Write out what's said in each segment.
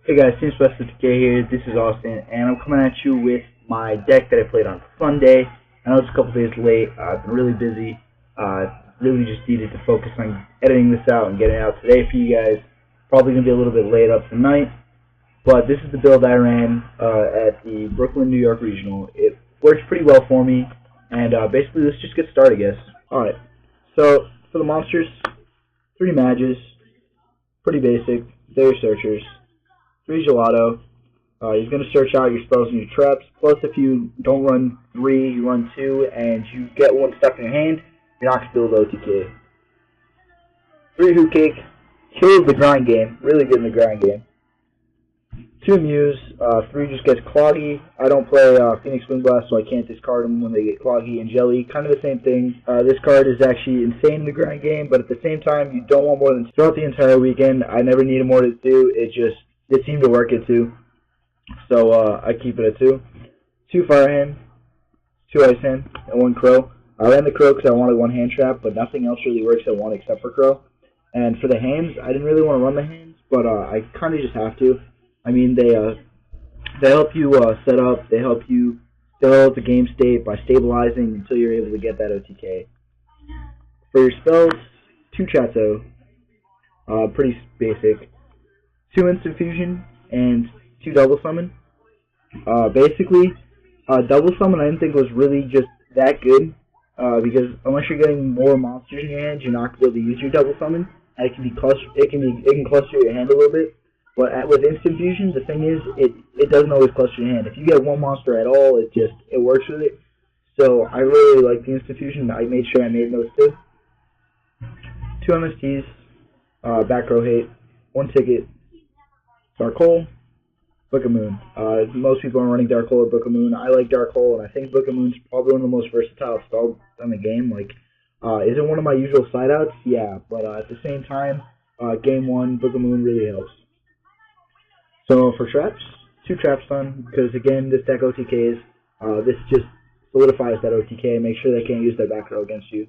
Hey guys, Team Special Decay here. This is Austin, and I'm coming at you with my deck that I played on Sunday. I know it's a couple days late. I've been really busy. Really just needed to focus on editing this out and getting it out today for you guys. Probably going to be a little bit late up tonight, but this is the build I ran at the Brooklyn, New York Regional. It works pretty well for me, and basically let's just get started, I guess. Alright, so for the monsters, 3 Mages, pretty basic. They're your searchers. 3 Gelato. He's going to search out your spells and your traps. Plus, if you don't run 3, you run 2, and you get 1 stuck in your hand, you're not going to build OTK. 3 Hoot Cake. Kills the grind game. Really good in the grind game. 2 Muse. 3 just gets Cloggy. I don't play Phoenix Windblast, so I can't discard them when they get Cloggy and Jelly. Kind of the same thing. This card is actually insane in the grind game, but at the same time, you don't want more than throughout the entire weekend. I never needed more than 2. It seemed to work at 2, so I keep it at 2. 2 Fire Hand, 2 Ice Hand, and 1 Crow. I ran the Crow because I wanted 1 hand trap, but nothing else really works at 1 except for Crow. And for the hands, I didn't really want to run the hands, but I kind of just have to. I mean, they help you set up, they help you develop the game state by stabilizing until you're able to get that OTK. For your spells, 2 Chateau, pretty basic. 2 Instant Fusion, and 2 Double Summon. Basically, Double Summon I didn't think was really just that good, because unless you're getting more monsters in your hand, you're not going to be able to use your Double Summon, and it can cluster your hand a little bit. But with Instant Fusion, the thing is, it doesn't always cluster your hand. If you get 1 monster at all, it works with it. So I really like the Instant Fusion. I made sure I made those 2. 2 MSTs, Back Row Hate, 1 Ticket, Dark Hole, Book of Moon. Most people are running Dark Hole or Book of Moon. I like Dark Hole, and I think Book of Moon's probably one of the most versatile spells in the game. Like, is it one of my usual side outs? Yeah, but at the same time, game 1, Book of Moon really helps. So for traps, 2 traps done, because again, this deck OTKs. This just solidifies that OTK. Make sure they can't use their back row against you.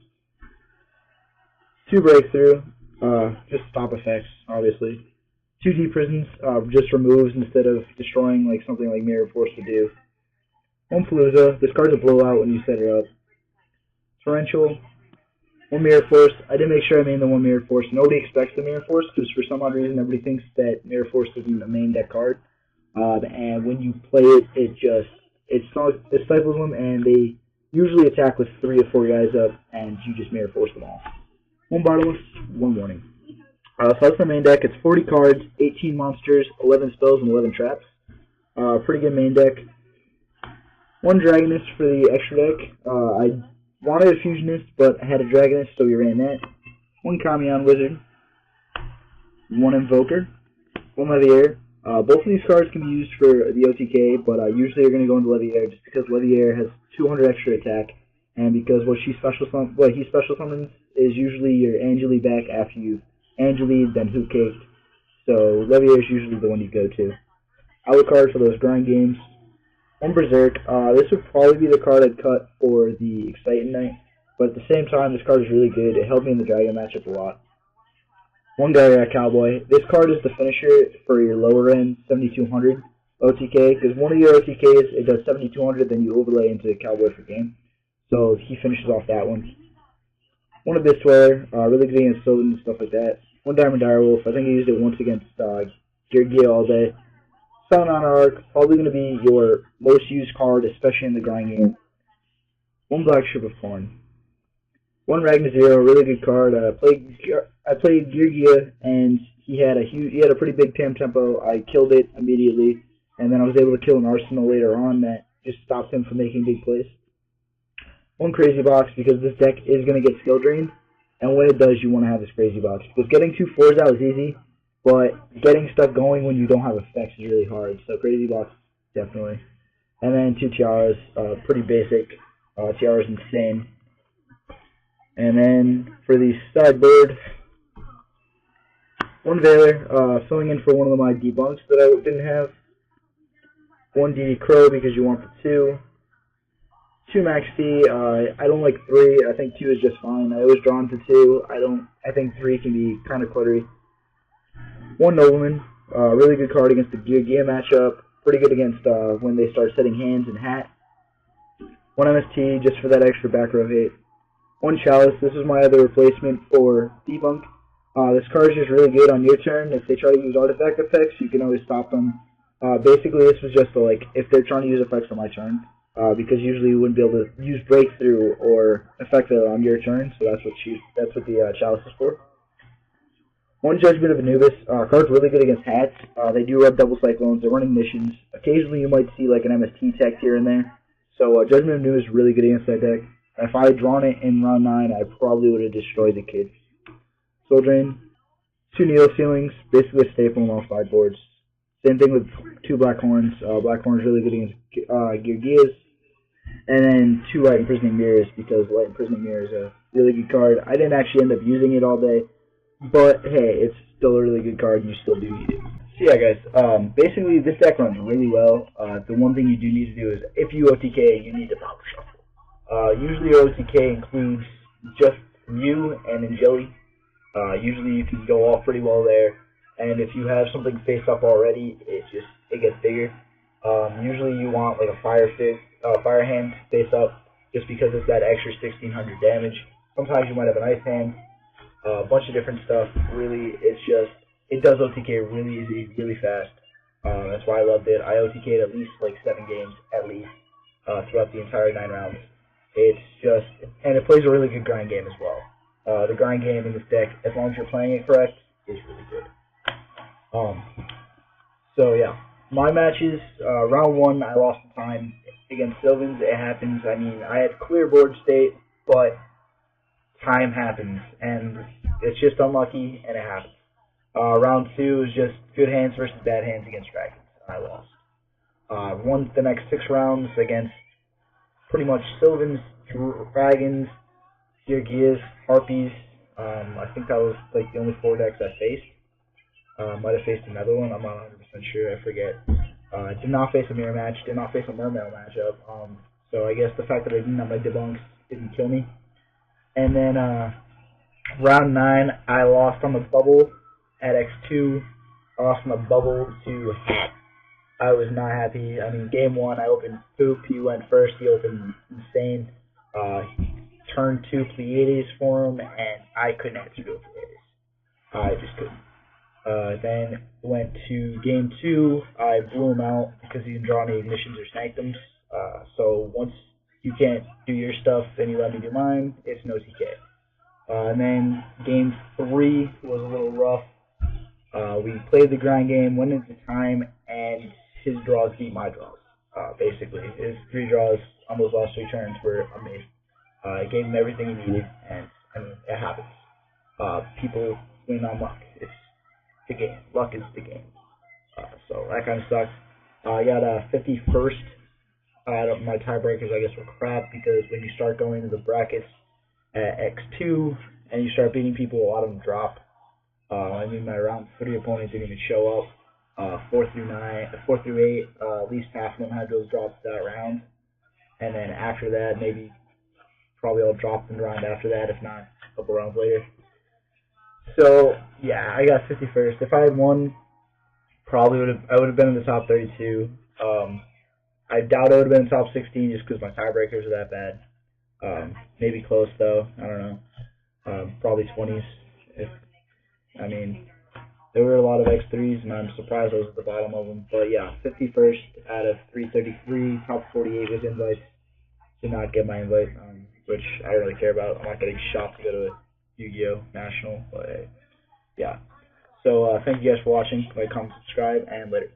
2 Breakthrough, just stop effects, obviously. 2 Deep Prisons, just removes instead of destroying like something like Mirror Force would do. 1 Palooza, this card's a blowout when you set it up. Torrential, 1 Mirror Force. I did make sure I made the 1 Mirror Force. Nobody expects the Mirror Force, because for some odd reason everybody thinks that Mirror Force isn't a main deck card. And when you play it, it stifles them, and they usually attack with 3 or 4 guys up, and you just Mirror Force them all. 1 Bottomless, 1 Warning. So that's my main deck. It's 40 cards, 18 monsters, 11 spells, and 11 traps. Pretty good main deck. 1 Dragonist for the extra deck. I wanted a Fusionist, but I had a Dragonist, so we ran that. 1 Kamion Wizard. 1 Invoker. 1 Leviair. Both of these cards can be used for the OTK, but usually they're going to go into Leviair just because Leviair has 200 extra attack, and because what he special summons is usually your Angeli back after you Angeli, then Hoot Cake. So Leviair is usually the one you go to. Alucard for those grind games. 1 Berserk. This would probably be the card I'd cut for the Exciting Night, but at the same time, this card is really good. It helped me in the Dragon matchup a lot. 1 Gyrac Cowboy. This card is the finisher for your lower end 7200 OTK, because one of your OTKs, it does 7200, then you overlay into Cowboy for game. So he finishes off that one. 1 Abyss Dweller, really good against Sodden and stuff like that. 1 Diamond Direwolf, I think I used it once against Yugioh all day. Silent Honor Arc, probably going to be your most used card, especially in the grind game. 1 Black Strip of Corn. 1 Ragnar Zero, really good card. I played Yugioh, and he had a pretty big TAM tempo. I killed it immediately, and then I was able to kill an Arsenal later on that just stopped him from making big plays. 1 Crazy Box, because this deck is going to get skill drained, and when it does, you want to have this Crazy Box. Because getting 2 4s out is easy, but getting stuff going when you don't have effects is really hard, so Crazy Box, definitely. And then 2 Tiaras, pretty basic. Tiara's insane. And then, for the sideboard, 1 Veiler, filling in for one of my debunks that I didn't have. 1 DD Crow, because you want the 2. 2 Max T, I don't like 3, I think 2 is just fine. I was drawn to 2, I think 3 can be kind of cluttery. 1 Nobleman, Really good card against the Yugioh matchup. Pretty good against when they start setting hands and hat. 1 MST just for that extra back row hit. 1 Chalice. This is my other replacement for Debunk. This card is just really good on your turn. If they try to use artifact effects, you can always stop them. Basically, this was just like if they're trying to use effects on my turn, because usually you wouldn't be able to use breakthrough or effect it on your turn. So that's what the Chalice is for. 1 Judgment of Anubis. Card's really good against hats. They do rub double cyclones. They're running missions. Occasionally you might see like an MST tech here and there. So Judgment of Anubis is really good against that deck. If I had drawn it in round 9, I probably would have destroyed the kid. Soul Drain. 2 Neo Ceilings. Basically a staple on all sideboards. Same thing with 2 Black Horns. Black Horns really good against Yugiohs. And then 2 Light Imprisoning Mirrors, because Light Imprisoning Mirror is a really good card. I didn't actually end up using it all day, but hey, it's still a really good card and you still do need it. So yeah guys, basically this deck runs really well. The one thing you do need to do is, if you OTK, you need to power shuffle. Usually your OTK includes just you and Angeli. Usually you can go off pretty well there, and if you have something face up already, it gets bigger. Usually you want like a fire hand face up, just because it's that extra 1600 damage. Sometimes you might have an ice hand, a bunch of different stuff. Really, it does OTK really easy, really fast. That's why I loved it. I OTK'd at least like 7 games at least throughout the entire 9 rounds. And it plays a really good grind game as well. The grind game in this deck, as long as you're playing it correct, is really good. So yeah, my matches, round 1, I lost the time against Sylvans. It happens. I mean, I had clear board state, but time happens, and it's just unlucky, and it happens. Round 2 is just good hands versus bad hands against dragons. I lost. Won the next 6 rounds against pretty much Sylvans, dragons, Yugiohs, Harpies. I think that was like the only 4 decks I faced. Might have faced another one. I'm not 100% sure. I forget. Did not face a mirror match. Did not face a mermail matchup. So I guess the fact that I didn't have my debunks didn't kill me. And then round 9, I lost on the bubble at X2. I lost on the bubble to Hat. I was not happy. I mean, game 1, I opened Poop. He went first. He opened Insane. Turn 2 Pleiades for him, and I couldn't answer to Pleiades. I just couldn't. Then went to game 2. I blew him out because he didn't draw any Ignitions or Sanctums. So once you can't do your stuff and you let me do mine, it's no TK. And then game 3 was a little rough. We played the grind game, went into time, and his draws beat my draws. Basically, his 3 draws on those last 3 turns were amazing. I gave him everything he needed, and I mean, it happens. People win on luck. It's the game. Luck is the game. So that kind of sucks. I got a 51st. My tiebreakers, I guess, were crap, because when you start going into the brackets at X2 and you start beating people, a lot of them drop. I mean, my round 3 opponents didn't even show up. 4 through 8, at least half of them had those drops that round. And then after that, maybe probably all dropped in the round after that, if not a couple rounds later. So yeah, I got 51st. If I had won, I would have been in the top 32. I doubt I would have been in the top 16 just because my tiebreakers are that bad. Maybe close though. I don't know. Probably 20s. I mean, there were a lot of X3s, and I'm surprised I was at the bottom of them. But yeah, 51st out of 333. Top 48 was invites. Did not get my invite, which I don't really care about. I'm not getting shot to go to Yu-Gi-Oh! National, but yeah. So thank you guys for watching. Like, comment, subscribe, and later.